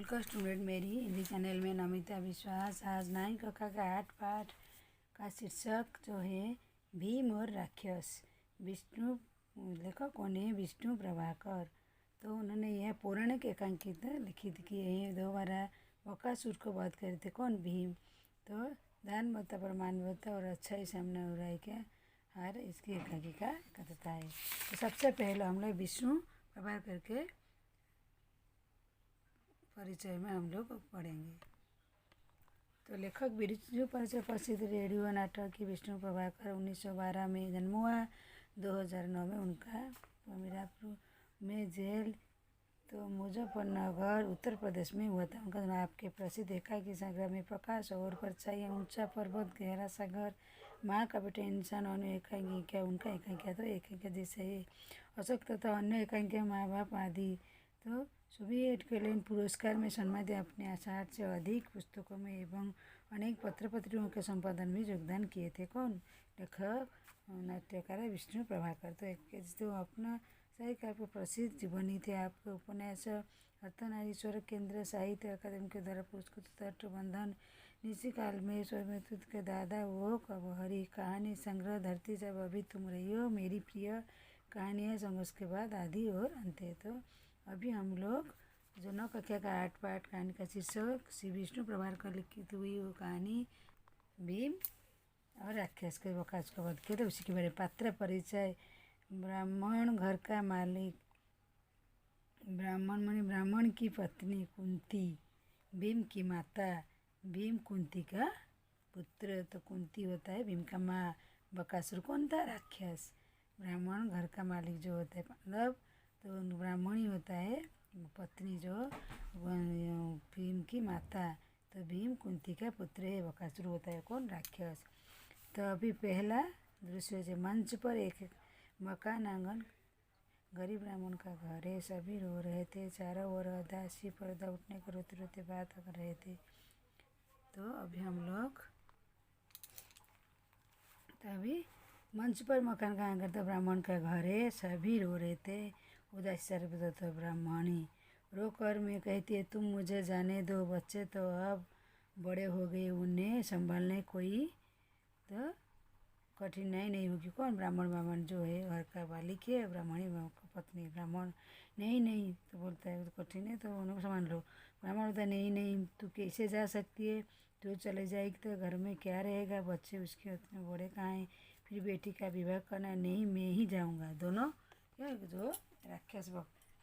Welcome student मेरी Hindi channel में नमिता विश्वास। आज 9 कक्षा का 8 पाठ का शीर्षक जो है भीम और राक्षस। विष्णु लेखक कौन है? विष्णु प्रभाकर। तो उन्होंने यह पौराणिक एकांकिका लिखित की है। दोबारा बकासुर को वध करे थे कौन? भीम। तो दानवता परमानवता और अच्छाई सामने हो रहा है क्या हार इसकी एकांकिका कथता है। तो सबसे पहले हम लोग विष्णु प्रभाकर के परिचय में हम लोग पढ़ेंगे। तो लेखक विष्णु परिचय प्रसिद्ध रेडियो नाटक की विष्णु प्रभाकर 1912 में जन्म हुआ। 2009 में उनका मीरापुर में जेल तो मुजफ्फरनगर उत्तर प्रदेश में हुआ था। उनका आपके प्रसिद्ध एकांकी संग्रह में प्रकाश और परछाई, ऊंचा पर्वत, गहरा सागर, माँ का बेटा, इंसान और एकांकिका। उनका एकांकिका तो एकांकिका जैसे है। अशोक तथा अन्य एकांकिका, माँ बाप आदि। तो सोवियत कैलेंडर पुरस्कार में सम्मानित अपने 60 से अधिक पुस्तकों में एवं अनेक पत्र पत्रिकाओं के संपादन में योगदान किए थे कौन? लेखक नाट्यकार विष्णु प्रभाकर। तो अपना सही काव्य प्रसिद्ध जीवनी थे। आपके उपन्यास अर्धनारीश्वर केंद्र साहित्य अकादमी के द्वारा पुरस्कृत तटबंधन, निजी काल में स्वयं के दादा वो कबहरी, कहानी संग्रह धरती जब अभी तुम रही हो, मेरी प्रिय कहानियाँ, संघर्ष के बाद आदि और अंत्य। तो अभी हम लोग जो 9 कक्षा का 8 पाठ कहानी का शीर्षक श्री विष्णु प्रभाकर लिखित हुई वो कहानी भीम और राक्षस के बकासुर को वध किया था उसी के बारे में। पात्र परिचय। ब्राह्मण घर का मालिक, ब्राह्मण माने ब्राह्मण की पत्नी कुंती, भीम की माता, भीम कुंती का पुत्र। तो कुंती होता है भीम का माँ, बकासुर कौन था? राक्षस। ब्राह्मण घर का मालिक जो होता है मतलब तो ब्राह्मणी होता है पत्नी जो भीम की माता। तो भीम कुंती का पुत्र है, बकासुर होता है कौन? राक्षस। तो अभी पहला दृश्य जो मंच पर एक मकान आंगन, गरीब ब्राह्मण का घर है। सभी रो रहे थे, चारों ओर उदासी पर्दा उठने को रोते रोते बात कर रहे थे। तो अभी हम लोग तभी मंच पर मकान का आंगन तो ब्राह्मण का घर है, सभी रो रहे थे, उदासी सर्वदा। तो ब्राह्मणी रो कर में कहती है, तुम मुझे जाने दो, बच्चे तो अब बड़े हो गए, उन्हें संभालने कोई तो कठिनाई नहीं होगी। कौन? ब्राह्मण जो है घर का मालिक है, ब्राह्मणी पत्नी। ब्राह्मण नहीं तो बोलता है तो कठिन है तो उन्हें संभाल लो। ब्राह्मण बोलता है नहीं तू कैसे जा सकती है, तो चले जाएगी तो घर में क्या रहेगा, बच्चे उसके उतने बड़े कहाँ हैं, फिर बेटी का विवाह करना, नहीं मैं ही जाऊँगा। दोनों क्या जो राक्षस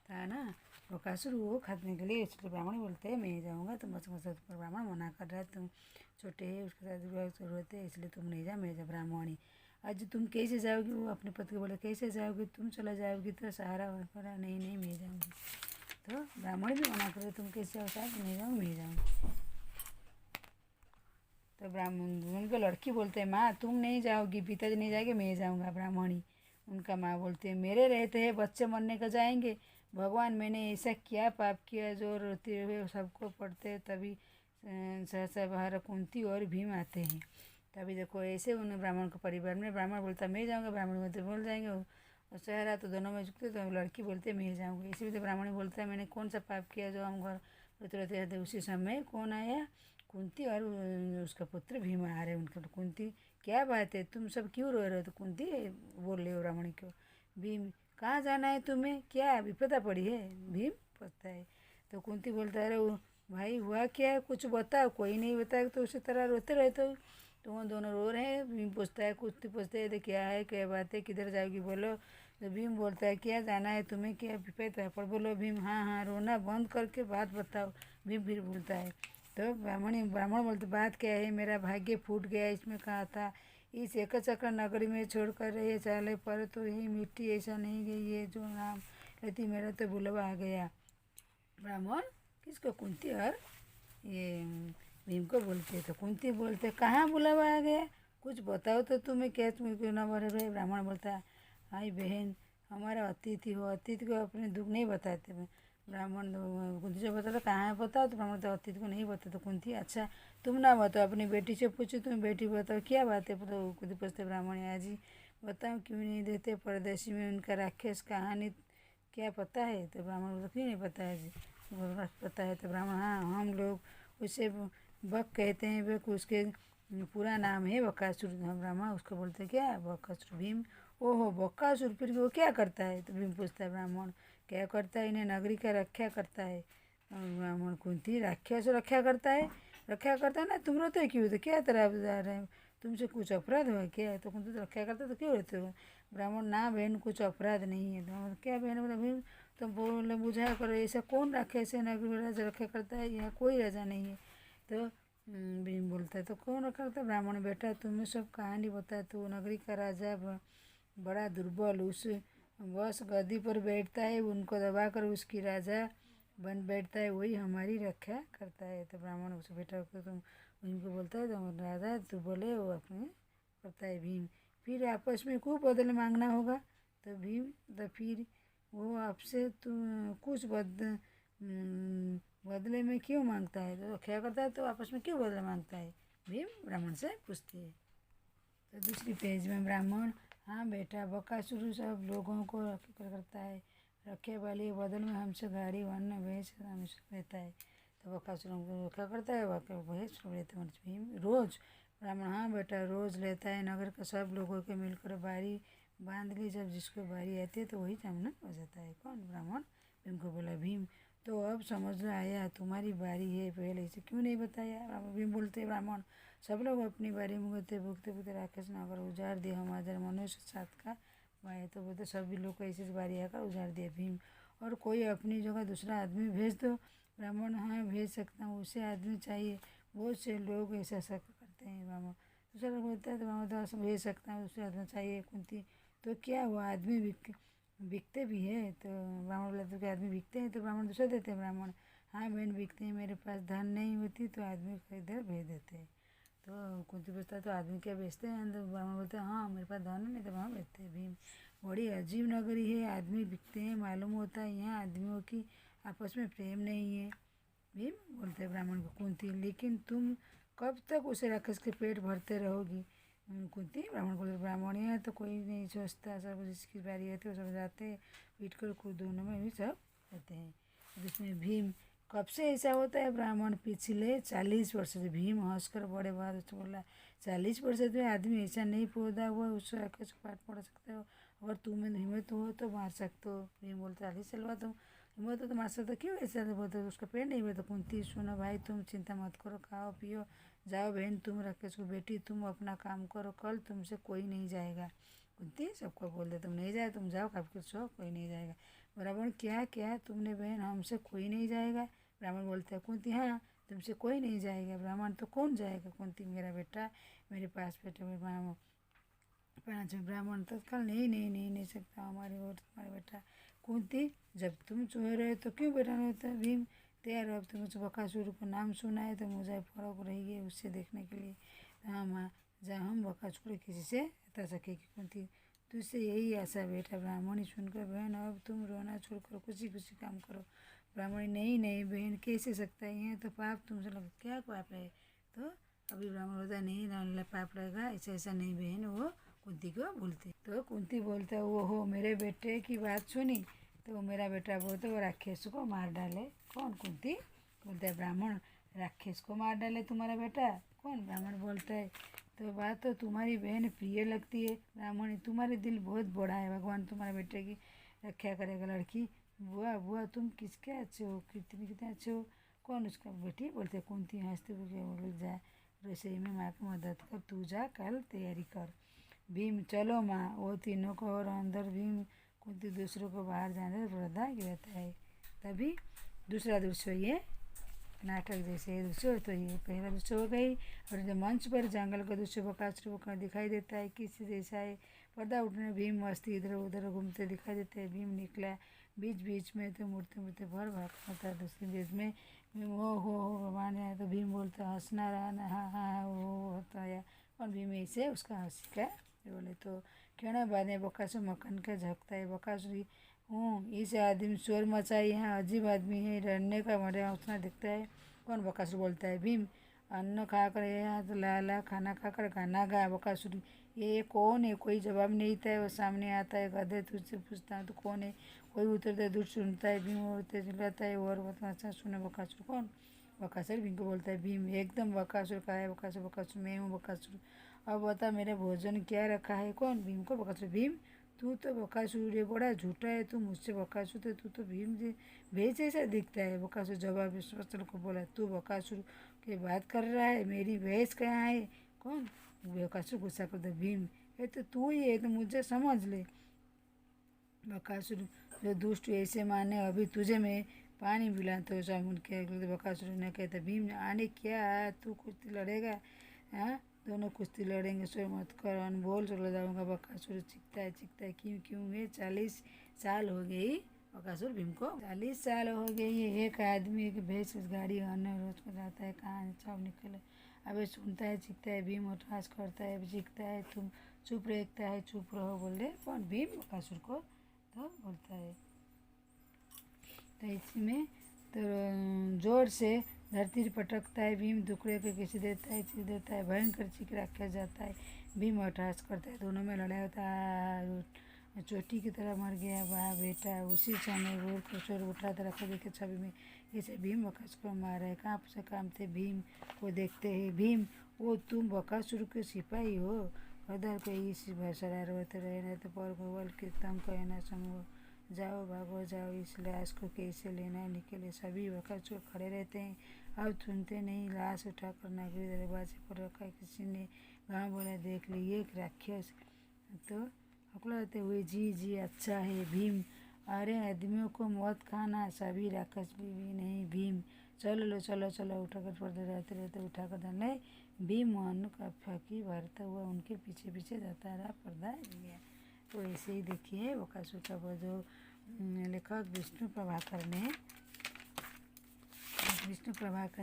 था ना बकासुर वो खाने के लिए, इसलिए ब्राह्मण बोलते हैं मैं ही जाऊँगा। तुम बच्चों से ब्राह्मण मना कर रहा है, तुम छोटे है, उसके साथ विवाह जरूरत है, इसलिए तुम नहीं जा, मैं जा। ब्राह्मणी आज तुम कैसे जाओगी? वो अपने पति को बोले कैसे जाओगी, तुम चला जाओगी तो सहारा करा, नहीं मैं जाऊँगी। तो ब्राह्मण भी मना करे, तुम कैसे जाओ? साहब नहीं जाऊँ, मैं जाऊँगी। तो ब्राह्मण उनको लड़की बोलते हैं माँ तुम नहीं जाओगी, पिताजी नहीं जाएंगे, मैं जाऊँगा। ब्राह्मणी उनका माँ बोलते हैं मेरे रहते हैं बच्चे मरने का जाएंगे, भगवान मैंने ऐसा क्या पाप किया जो रोते हुए सबको पढ़ते तभी सहसा बाहर कुंती और भीम आते हैं। तभी देखो ऐसे उन्हें ब्राह्मण को परिवार में ब्राह्मण बोलता मैं जाऊँगा, ब्राह्मण बोलते बोल जाएंगे, और सहरा तो दोनों में झुकते तो लड़की बोलते मैं जाऊँगी। इसी तो ब्राह्मण बोलता है मैंने कौन सा पाप किया जो हम घर रोते रोते रहते। उसी समय कौन आया? कुंती और उसका पुत्र भीम आ रहे उनके। तो कुंती क्या बात है, तुम सब क्यों रो रहे हो? तो कुंती बोल रहे हो ब्राह्मणी को, भीम कहाँ जाना है तुम्हें, क्या विपदा पड़ी है? भीम पूछता है। तो कुंती बोलता है अरे भाई हुआ क्या है, कुछ बताओ। कोई नहीं बताया तो उसी तरह रोते रहते हो। तो वो दोनों रो रहे हैं। भीम पूछता है, कुंती पूछते है क्या है, क्या बात है, किधर जाओगी बोलो। तो भीम बोलता है क्या जाना है तुम्हें, क्या विपदा पर बोलो। भीम हाँ रोना बंद करके बात बताओ। भीम फिर बोलता है। तो ब्राह्मण बोलते बात क्या है, मेरा भाग्य फूट गया, इसमें कहा था इस एकचक्र नगरी में छोड़कर ये चाले पर तो ही मिट्टी ऐसा नहीं गई है जो नाम लेती, मेरा तो बुलवा आ गया। ब्राह्मण किसको? कुंती और ये भीम को बोलते। तो कुंती बोलते कहाँ बुलावा आ गया, कुछ बताओ तो तुम्हें क्या, तुम्हें क्यों ना बोले भाई। ब्राह्मण बोलता हाय बहन हमारा अतिथि हो, अतिथि को अपने दुख नहीं बताते। ब्राह्मण कुंती से बताता कहाँ है बताओ। तो ब्राह्मण तो अतिथि को नहीं बताते। तो कुंती अच्छा तुम ना बताओ, अपनी बेटी से पूछो, तुम बेटी बताओ क्या बात है। तो कुंती पूछते ब्राह्मण आज ही बताओ क्यों नहीं देते, परदेशी में उनका राक्षस कहानी क्या पता है? तो ब्राह्मण बोलते क्यों नहीं पता है जी, पता है तो ब्राह्मण हाँ हम लोग उसे बक कहते हैं, बक उसके पूरा नाम है बकासुर। ब्राह्मण उसको बोलते हैं क्या बकासुर भीम। ओहो बकासुर, फिर वो क्या करता है? तो भीम पूछता है ब्राह्मण क्या करता है? इन्हें नगरी का रक्षा करता है। ब्राह्मण कुंती राक्षस रक्षा करता है? रक्षा करता है ना, तुम रोते क्यों? तो क्या तरह जा रहे हो? तुमसे कुछ अपराध हुआ क्या? तो कुंती तो रक्षा करता तो क्यों रोते हो? ब्राह्मण ना बहन कुछ अपराध नहीं है। तो क्या बहन बोला भीम तो बोले बुझाया करो, ऐसा कौन राक्षस है नगरी में राजा रक्षा करता है? यहाँ कोई राजा नहीं है। तो भीम बोलता है तो कौन रक्षा करता है? ब्राह्मण बेटा तुम्हें सब कहानी बता, तो नगरी का राजा बड़ा दुर्बल, उस बस गद्दी पर बैठता है, उनको दबाकर उसकी राजा बन बैठता है, वही हमारी रक्षा करता है। तो ब्राह्मण उस बेटा को तुम भीम को बोलता है तो राजा तू बोले वो अपने करता है भीम। फिर आपस में खूब बदले मांगना होगा। तो भीम तो फिर वो आपसे तो कुछ बदले में क्यों मांगता है? तो क्या करता है तो आपस में क्यों बदले मांगता है? भीम ब्राह्मण से पूछती है। तो दूसरी पेज में ब्राह्मण हाँ बेटा बकासुर सब लोगों को करता है, रखे वाले बदल में हमसे गाड़ी वर्ण भेज लेता है। तो बकासुर हमको क्या करता है? भेज लेते हैं भीम रोज। ब्राह्मण हाँ बेटा रोज लेता है, नगर के सब लोगों के मिलकर बारी बांध ली, जब जिसको बारी आती है तो वही सामने हो जाता है। कौन? ब्राह्मण भीम को बोला भीम तो अब समझ में आया तुम्हारी बारी है, पहले इसे क्यों नहीं बताया? भीम बोलते ब्राह्मण सब लोग अपनी बारी में भूखते भूखते राक्षस नगर उजाड़ दिया, हम हजार मनुष्य साथ का भाई। तो बोलते सभी लोग को ऐसे बारी आकर उजाड़ दिया भीम, और कोई अपनी जगह दूसरा आदमी भेज दो। ब्राह्मण हाँ भेज सकता हूँ, उसे आदमी चाहिए, बहुत से लोग ऐसा शक करते हैं। ब्राह्मण दूसरा लोग बोलता है तो ब्राह्मण तो भेज सकता हूँ, उसे आदमी चाहिए। कुंती तो क्या हुआ आदमी बिकते भी है? तो ब्राह्मण बोला तो क्या आदमी बिकते हैं? तो ब्राह्मण दूसरा देते हैं। ब्राह्मण हाँ बहन बिकते हैं, मेरे पास धन नहीं होती तो आदमी को इधर भेज देते हैं। तो कुंती पूछता है तो आदमी क्या बेचते हैं? तो ब्राह्मण बोलते हैं हाँ मेरे पास धन नहीं तो वहाँ बेचते हैं। भीम बड़ी अजीब नगरी है, आदमी बिकते हैं, मालूम होता है यहाँ आदमियों की आपस में प्रेम नहीं है। भीम बोलते हैं ब्राह्मण को कुंती लेकिन तुम कब तक उसे राक्षस के पेट भरते रहोगी? कुंती ब्राह्मण को ब्राह्मण यहाँ तो कोई नहीं सोचता, सब जिसकी बारी आती है वो सब जाते हैं, पीट कर खुद दोनों में भी सब रहते हैं। जिसमें भीम कब से ऐसा होता है? ब्राह्मण पिछले 40 वर्ष से। भीम हंसकर बड़े बात उससे बोला 40 वर्ष में आदमी ऐसा नहीं पौधा हुआ उससे राक्षस को पाठ पढ़ा सकते हो? अगर तुम्हें हिम्मत हो तो मार सकते हो। भीम बोलता 40 साल बाद तुम हिम्मत हो तो मार सकते हो, क्यों ऐसा बोलते हो? उसका पेड़ नहीं हुआ। तो कुंती सुनो भाई तुम चिंता मत करो, खाओ पियो जाओ बहन, तुम राक्षस को बेटी तुम अपना काम करो, कल तुमसे कोई नहीं जाएगा। कुंती सबको बोल दे तुम नहीं जाए, तुम जाओ खा के सो, कोई नहीं जाएगा। ब्राह्मण क्या क्या तुमने बहन हमसे कोई नहीं जाएगा? ब्राह्मण बोलता है कुंती हाँ तुमसे कोई नहीं जाएगा। ब्राह्मण तो कौन जाएगा? कुंती मेरा बेटा मेरे पास बेटा में ब्राह्मण 5 ब्राह्मण तत्काल नहीं सकता हमारी और तुम्हारा बेटा। कुंती जब तुम चुहे रहे तो क्यों बेटा नहीं होता? भीम तैयार अब तुम बकासुर को नाम सुना है तो मुझे फर्क रही है उससे देखने के लिए। हाँ माँ जहाँ हम बकासुर किसी से हटा सकेगी। कुंती तुझसे यही आशा बेटा। ब्राह्मणी सुनकर बहन अब तुम रोना छोड़कर खुशी खुशी काम करो। ब्राह्मणी नहीं बहन कैसे सकता है, यहाँ तो पाप तुमसे लगा। क्या पाप है? तो अभी ब्राह्मण होता नहीं पाप रहेगा, ऐसा ऐसा नहीं बहन। वो कुंती को बोलते तो कुंती बोलता वो हो मेरे बेटे की बात सुनी तो मेरा बेटा बोलते वो राक्षस को मार डाले। कौन? कुंती बोलता है ब्राह्मण राक्षस को मार डाले तुम्हारा बेटा? कौन? ब्राह्मण बोलता है तो बात तो तुम्हारी बहन प्रिय लगती है ब्राह्मण, तुम्हारे दिल बहुत बड़ा है, भगवान तुम्हारे बेटे की रक्षा करेगा। लड़की बुआ बुआ तुम किसके अच्छे हो, कितने अच्छे हो। कौन? उसका बेटी बोलते कुंती हंसते हुए बोल जा रसोई में माँ की मदद कर, तू जा कल तैयारी कर। भीम चलो माँ, वो तीनों को और अंदर भीम कुंती दूसरों को बाहर जाने से प्रदा रहता है। तभी दूसरा दृश्य ये नाटक जैसे दृश्य तो ये पहला दृश्य हो गई, और जो मंच पर जंगल का दृश्य बकासुर को दिखाई देता है किसी जैसा है। पर्दा उठने भीम मस्ती इधर उधर घूमते दिखाई देते हैं। भीम निकला बीच बीच में तो मुड़ते मुड़ते भर भाग होता है। दूसरे बीच में भीम हो भगवान आया तो भीम बोलता हंसना रहना हाँ हाँ वो होता है। और भीम ऐसे उसका हंसी का बोले तो क्षण बाद में बकासुर मक्खन का झपकता है। बकासुर हूँ इस आदमी शोर मचाई, यहाँ अजीब आदमी है, डरने का मरे हौसला दिखता है। कौन? बकासुर बोलता है भीम अन्न खाकर यहाँ तो लाला खाना खाकर गाना गा। बकासुर ये कौन है, कोई जवाब नहीं देता है। वो सामने आता है, गधे तुझसे पूछता है तो कौन है, कोई उतरता है, दूर सुनता है, भीम उड़ते चिल्लाता है और बता अच्छा सुने बकासुर कौन, बकासुर भीम को बोलता है। भीम एकदम बकासुर का है, बकासुर बकासुर मैं हूँ बकासुर, अब बता मेरे भोजन क्या रखा है, कौन भीम को बकासुर, भीम तू तो बकासुर है, बड़ा झूठा है तू, मुझसे बकासुर तो तू तो भीम जी भेज जैसा दिखता है। बकासुर जवाब वत्सल को बोला, तू बकासुर की बात कर रहा है, मेरी भैंस कहाँ है, कौन, बकासुर गुस्सा करता, भीम ये तो तू ही है, तो मुझे समझ ले। बकासुर जो दुष्ट ऐसे माने, अभी तुझे मैं पानी पिलाता हूँ साबुन के। बकासुर ने कहता, भीम आने क्या आया, तू कुश्ती लड़ेगा, हाँ दोनों कुश्ती लड़ेंगे, शोर मत कर, अनबोल चला जाऊँगा। बकासुर चिखता है क्यों क्यों है, 40 साल हो गई बकासुर भीम को, 40 साल हो गई है, एक आदमी एक भैंस गाड़ी अन्य रोज को जाता है, कहाँ सब निकले। अबे सुनता है, चिखता है भीम, उठास करता है, चिखता है, तुम चुप रहता है, चुप रहो बोल दे कौन, भीम बकासुर को तो बोलता है। तो इसमें तो जोर से धरती पटकता है, भीम दुखड़े को किसी देता है, चीख देता है, भयंकर चीख रखा जाता है, भीम अट्टहास करता है, दोनों में लड़ाई होता है, चोटी की तरह मर गया वाह बेटा। उसी समय वो किशोर उठा था, रखा देखे छवि में इसे भीम बकासुर को मारा है, कहाँ से काम थे भीम को देखते हैं, भीम वो तुम बकासुर के सिपाही हो, गदर को इसी शरार होते रहे, नहीं तो पर गोवल के तंग कहना समूह, जाओ भागो जाओ, इस लाश को कैसे लेना निकले। सभी बकासुर खड़े रहते हैं, अब सुनते नहीं, लाश उठाकर नगरी दरवाजे पर रखा, किसी ने गाँव बोला देख ली एक राक्षस, तो हकलाते हुए जी अच्छा है भीम, अरे आदमियों को मौत खाना, सभी राक्षस भी नहीं भीम, चलो लो चलो चलो, उठाकर पड़ते रहते रहते उठाकर धरने, भीम मोहन का फाकी भरता हुआ उनके पीछे पीछे जाता रहा, पर्दा गया। तो ऐसे ही देखिए बकासुर का वो जो लेखक विष्णु प्रभाकर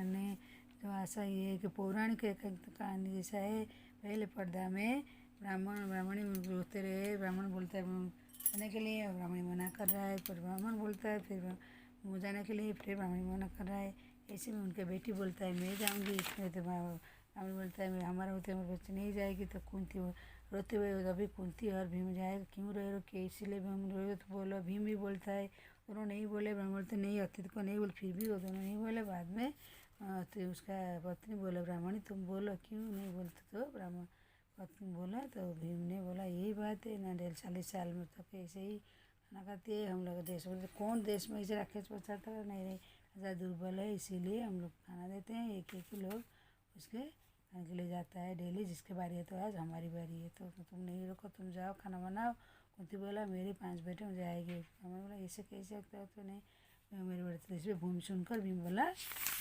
ने जो आशा ये है कि पौराणिक एक कहानी जैसा है। पहले पर्दा में ब्राह्मणी बोलते रहे, ब्राह्मण बोलता है जाने के लिए, ब्राह्मणी मना कर रहा है, पर ब्राह्मण बोलता है, फिर वो जाने के लिए, फिर ब्राह्मणी मना कर रहा है। ऐसे में उनके बेटी बोलता है मैं जाऊँगी, इसमें तो ब्राह्मण बोलता है मैं हमारा होते हमारे बच्चे नहीं जाएगी, तो कुंती रोते हुए तभी कुंती और भीम जाएगा, क्यों रहे रोके, इसीलिए भी हम रोए, तो बोलो भीम भी बोलता है, दोनों नहीं बोले, ब्राह्मण बोलते नहीं अतिथि को नहीं बोले, फिर भी वो दोनों नहीं बोले। बाद में तो उसका पत्नी बोले ब्राह्मणी तुम बोलो क्यों नहीं बोलते, तो ब्राह्मण पत्नी बोला, तो भीम ने बोला यही बात है ना, 40 साल में तक ऐसे ही खाना खाती है, हम लोग देश बोलते कौन देश में ऐसे राक्षस पचाता है, नहीं ज़्यादा दुर्बल है, इसीलिए हम लोग खाना देते हैं, एक एक लोग उसके खाने के लिए जाता है डेली, जिसकी बारी है तो आज हमारी बारी है, तो तुम नहीं रोको, तुम जाओ खाना बनाओ। कुंती बोला मेरे 5 बेटे हो जाएंगे, हमें बोला ऐसे कैसे होता है, तो नहीं मेरे बड़े, तो इसमें भूमि सुनकर भीम बोला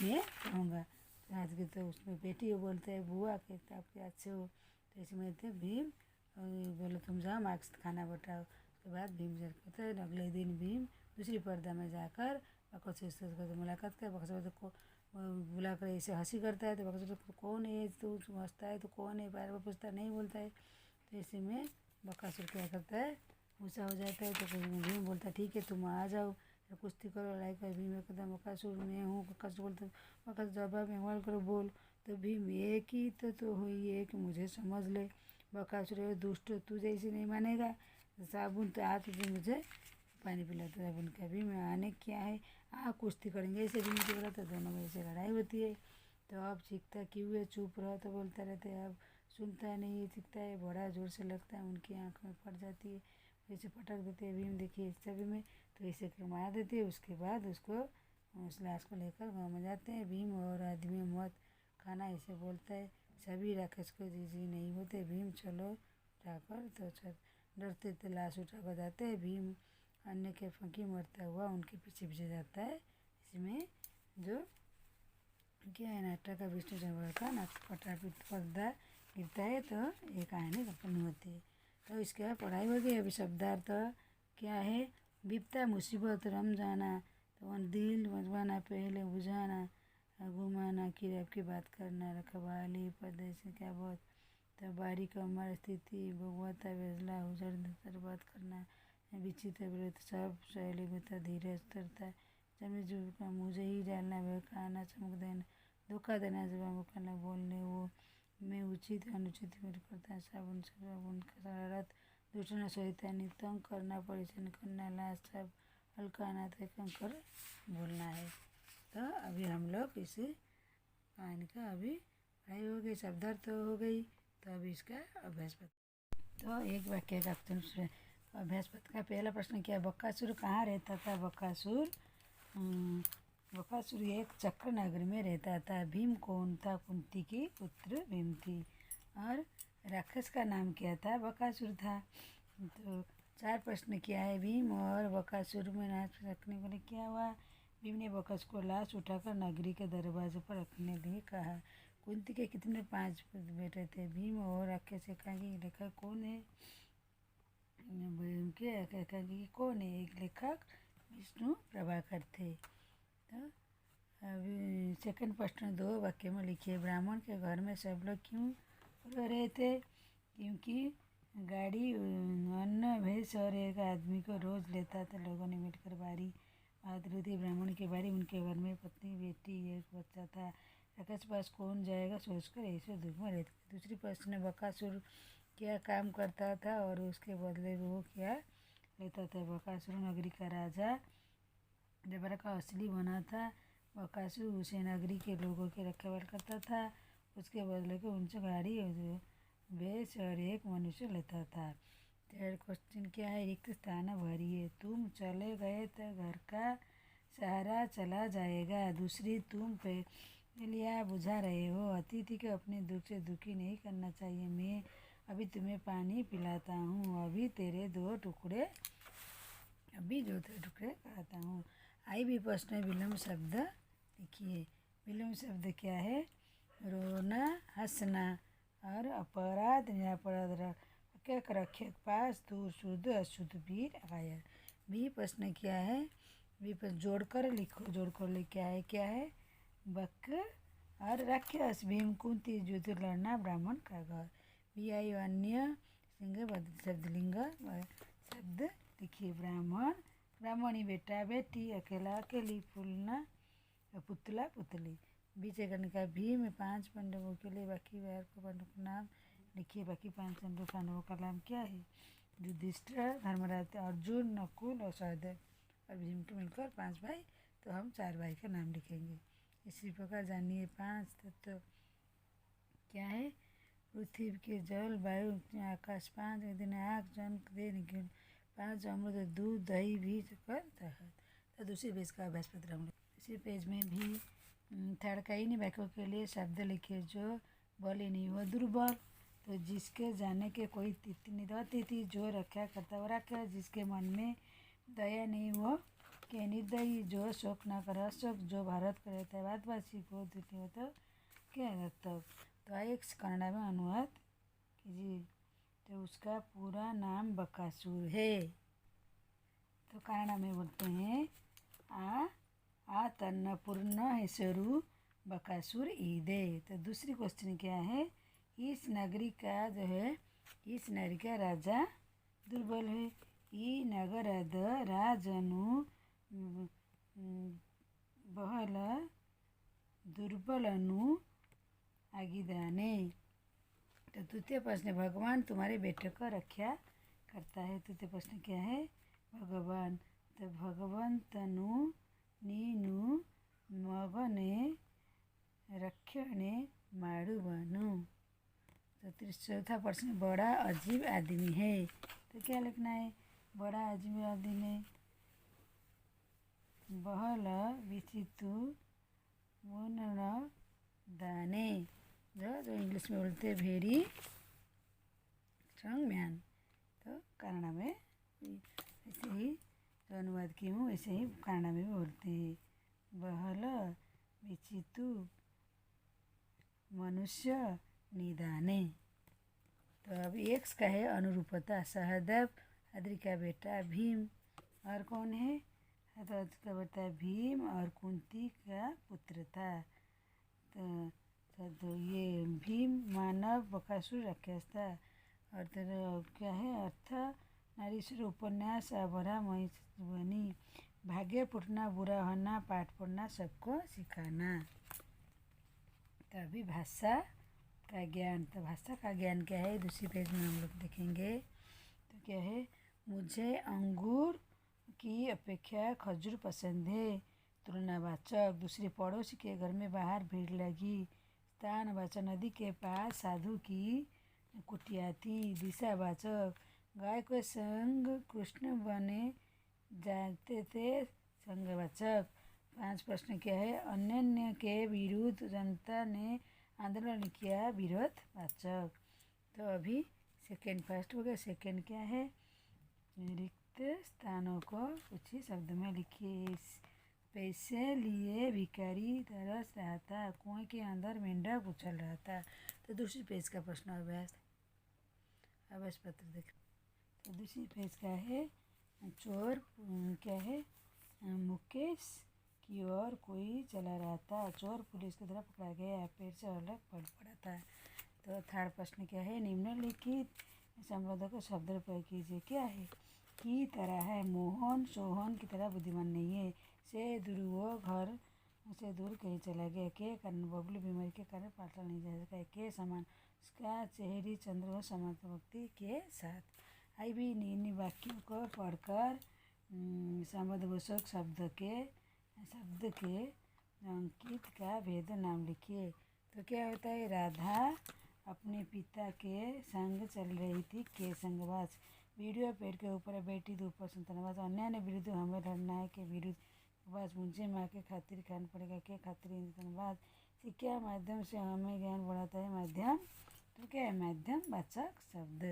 मैं कहूँगा, तो आज के तो उसमें बेटी वो बोलते हैं बुआ कहते आपके अच्छे हो, तो इसमें थे भीम बोले तुम जाओ माँ खाना बताओ। उसके बाद भीम जब कहते हैं अगले दिन भीम दूसरी पर्दा में जाकर बकासुर से मुलाकात कर, बकासुर को बुलाकर ऐसे हंसी करता है, तो बकासुर कौन है तू हंसता है, तो कौन है बार बार पूछता नहीं बोलता है। तो ऐसे में बकासुर क्या करता है, गुस्सा हो जाता है, तो भीम बोलता है ठीक है तुम आ जाओ, कुश्ती करो लड़ाई कर। भीम एकदम बकासुर मैं हूँ, बकासुर बोलते बकासुर जवाब में हमाल करो बोल, तो भीम एक ही तो हुई है कि मुझे समझ ले, बकासुर दुष्ट तू जैसे नहीं मानेगा, साबुन तो आ तुझे मुझे पानी पिलाता साबुन का, भी मैं आने क्या है कुश्ती करेंगे, ऐसे भी मुझे बोला, तो दोनों में ऐसे लड़ाई होती है। तो अब चीखता क्यों है, चुप रहो, तो बोलता रहता है, अब सुनता नहीं, चीखता है, बड़ा जोर से लगता है, उनकी आँख में पड़ जाती है, ऐसे पटक देते हैं भीम देखिए इस छवि में, तो ऐसे मार देते हैं। उसके बाद उसको उस लाश को लेकर गाँव में जाते हैं, भीम और आदमी मौत खाना ऐसे बोलता है, सभी राक्षस को जी नहीं होते, भीम चलो उठाकर, तो डरते थे लाश उठाकर जाते हैं, भीम अन्य के फंकी मरता हुआ उनके पीछे पीछे जाता है। इसमें जो क्या है नाटक का विष्णु चंद्र का पर्दा गिरता है, तो ये कहानी संपन्न होती है। तो इसके बाद पढ़ाई हो गई। अभी शब्दार्थ क्या है, विपता मुसीबत रम जाना, तो दिल मजबाना पहले बुझाना, घुमाना कि आपकी बात करना, रखवाली प्रदेश क्या बहुत, तो बारी का हमारी स्थिति भगवता बेजला हुजर बात करना, विचित्र व्रत सब शैली बता धीरे तरता, जमी जो का मुझे ही डालना, बहकाना, चमक देना, धोखा देना, जवाब करना, बोलने वो में उचित अनुचित मेरे करता साबुन साबुन का शरारत दूसरा शैतानी तंग करना परेशान करना लाश सब हल्का तय कर बोलना है। तो अभी हम लोग इसे कहानी का अभी पढ़ाई हो गई, शब्दार्थ तो हो गई। तो अभी इसका अभ्यास पत्र। तो एक वाक्य का अभ्यास पत्र का पहला प्रश्न क्या है, बकासुर कहाँ रहता था। बकासुर एक चक्र नगर में रहता था। भीम कौन था, कुंती की पुत्र भीम थी। और राक्षस का नाम क्या था, बकासुर था। तो चार प्रश्न क्या है, भीम और बकासुर में नाच रखने के लिए क्या हुआ। भीम ने बकासुर को लाश उठाकर नगरी के दरवाजे पर रखने लिए कहा। कुंती के कितने 5 बेटे थे। भीम और राक्षस एकांकी लेखक कौन है, भीम के एकांकी कौन है। एक लेखक विष्णु प्रभाकर थे। तो अभी सेकंड प्रश्न 2 वाक्य में लिखिए। ब्राह्मण के घर में सब लोग क्यों रो रहे थे, क्योंकि गाड़ी अन्न भैंस और एक आदमी को रोज लेता था। लोगों ने मिलकर बारी बात रही थी। ब्राह्मण की बारी, उनके घर में पत्नी बेटी एक बच्चा था। राक्षस पास कौन जाएगा सोचकर ऐसे दुख में रहते थे। दूसरी प्रश्न, बकासुर क्या काम करता था और उसके बदले वो क्या लेता था। बकासुर नगरी का राजा जबरा का असली बना था। बकासुर उसे नगरी के लोगों की रखवाली करता था। उसके बदले को उनसे गाड़ी भैंस और एक मनुष्य लेता था। थर्ड क्वेश्चन क्या है, रिक्त स्थान भरिए। तुम चले गए तो घर का सहारा चला जाएगा। दूसरी, तुम पहेलियाँ बुझा रहे हो। अतिथि को अपने दुख से दुखी नहीं करना चाहिए। मैं अभी तुम्हें पानी पिलाता हूँ, अभी जो टुकड़े कहता हूँ। आई भी प्रश्न विलोम शब्द लिखिए। विलोम शब्द क्या है, रोना हंसना और अपराध निरापराध रक्षक पास दूर शुद्ध अशुद्ध वीर घायल। बी प्रश्न क्या है, बी पर जोड़कर लिखो। जोड़कर क्या है बक और राक्षस। भीम कुंती युद्ध लड़ना ब्राह्मण का घर। बी आई अन्य शब्द लिंग शब्द लिखिए। ब्राह्मण ब्राह्मणी, बेटा बेटी, अकेला अकेली, फूलना पुतला पुतली। बी सेकंड का, भीम 5 पांडवों के लिए बाकी 12 पांडवों का नाम लिखिए। बाकी 5 पांडवों का नाम क्या है, युधिष्ठिर, धर्मराज, अर्जुन, नकुल और सहदेव। और भीम के मिलकर 5 भाई, तो हम 4 भाई का नाम लिखेंगे। इसी प्रकार जानिए 5 तत्व क्या है, पृथ्वी के जल वायु आकाश, 5 दिन आग जन दे 5 अमृत दूध दही भी कर दहत। तो दूसरे पेज का अभ्यास पत्र हम लोग इसी पेज में भी थर्ड का इन वाक्यों के लिए शब्द लिखे। जो बल नहीं वो दुर्बल, तो जिसके जाने के कोई तिथि नहीं अतिथि, जो रक्षा करता वो रक्षा, जिसके मन में दया नहीं वो के निर्दयी, जो शोक ना करे अशोक, जो भारत का रहता है भारतवासी को दुखी हो तो क्या रहता। तो एक कन्नड़ा में अनुवाद कीजिए। तो उसका पूरा नाम बकासुर है। तो कन्नड़ा में बोलते हैं आ तन्न पूर्ण हेसरू बकासुर ईदे। तो दूसरी क्वेश्चन क्या है, इस नगरी का जो है, इस नगरी का राजा दुर्बल है। ಈ ನಗರದ ರಾಜನು ಬಹಳ दुर्बलनु ಆಗಿದ್ದಾನೆ। तो तृतीय प्रश्न, भगवान तुम्हारे बेटे को रक्षा करता है। तृतीय प्रश्न क्या है, भगवान। तो भगवंतनु नीनु मगने रक्षणे माड़ुवनु। तो चौथा प्रश्न, बड़ा अजीब आदमी है। तो क्या लिखना है, बड़ा अजीब आदमी बहल विचितु मुनण दाने, जो इंग्लिश में बोलते हैं वेरी स्ट्रॉन्ग मैन। तो कन्नड़ा में ऐसे ही जो अनुवाद की हूँ वैसे ही कन्नड़ा में भी बोलते हैं, बहल विचितु मनुष्य निदाने। तो अब एक्स का है अनुरूपता, सहदेव आदि का बेटा भीम, और कौन है, तो का बेटा भीम और कुंती का पुत्र था। तो ये भीम मानव, बकासुर राक्षस था। और तो क्या है अर्थ, नारीश्वर उपन्यास अभरा महिषवनी, भाग्य फूटना बुरा होना पाठ पढ़ना सबको सिखाना। तो अभी भाषा का ज्ञान। तो भाषा का ज्ञान क्या है, दूसरी पेज में हम लोग देखेंगे। तो क्या है, मुझे अंगूर की अपेक्षा खजूर पसंद है। तुलनावाचक, दूसरे पड़ोसी के घर में बाहर भीड़ लगी। स्थानवाचक, नदी के पास साधु की कुटिया थी। दिशावाचक, गाय के संग कृष्ण बने जाते थे। संघवाचक। 5 प्रश्न क्या है, अन्य के विरुद्ध जनता ने आंदोलन किया। विरोधवाचक। तो अभी सेकंड फर्स्ट हो गया। सेकंड क्या है, रिक्त स्थानों को कुछ ही शब्द में लिखिए। पैसे लिए भिखारी तरस रहा था। कुएं के अंदर मेंढक उछल रहा था। तो दूसरी पेज का प्रश्न अभ्यास पत्र देख। तो दूसरी पेज का है, चोर क्या है, मुकेश की ओर कोई चला रहा था। चोर पुलिस की तरफ पकड़ा गया, पेड़ से अलग पड़ा था। तो थर्ड प्रश्न क्या है, निम्नलिखित संबंधों को शब्द प्रयोग कीजिए। क्या है, की तरह है, मोहन सोहन की तरह बुद्धिमान नहीं है। से दूर, वो घर से दूर कहीं चला गया। के कारण, बबलू बीमारी के कारण पाठशाला नहीं जा सका। के समान, उसका चेहरी चंद्र व समाप्त व्यक्ति के साथ। आई भी इन वाक्यों को पढ़कर संबंधवाचक शब्द के अंकित का भेद नाम लिखिए। तो क्या होता है, राधा अपने पिता के संग चल रही थी। के संगवाच। वीडियो पेड़ के ऊपर बैठी थी। ऊपर संतनवाच। अन्याय ने विरुद्ध हमें लड़ना है। के विरुद्ध वाच। मुझे माँ के खातिर खाना पड़ेगा। के खातिर इंतनवाच। शिक्षा माध्यम से हमें ज्ञान बढ़ाता है। माध्यम। तो क्या है, माध्यम वाचक शब्द।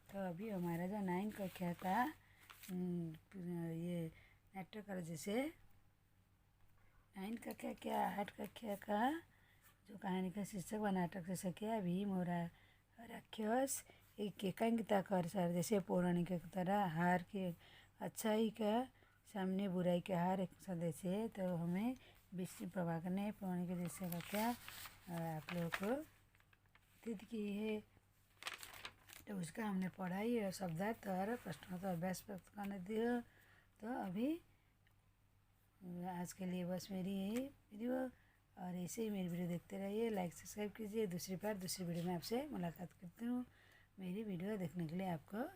तो अभी हमारा जो 9 कक्षा का ये नाटक का, जैसे 9 कक्षा क्या 8 कक्षा का जो कहानी का शीर्षक व नाटक शीर्षक क्या, भीम और राक्षस एक एकांकिता कर सर, जैसे पौराणिक तरह हार के अच्छाई का सामने बुराई के हार एक सदस्य है। तो हमें विष्णु प्रभाकर ने पौराणिक दृश्य का क्या आप लोगों को तिथि की है। तो उसका हमने पढ़ाई और शब्दार्थ और प्रश्नों का अभ्यास प्राप्त करने दिया। तो अभी आज के लिए बस मेरी यही वीडियो, और ऐसे ही मेरी वीडियो देखते रहिए। लाइक सब्सक्राइब कीजिए। दूसरी वीडियो में आपसे मुलाकात करती हूँ। मेरी वीडियो देखने के लिए आपको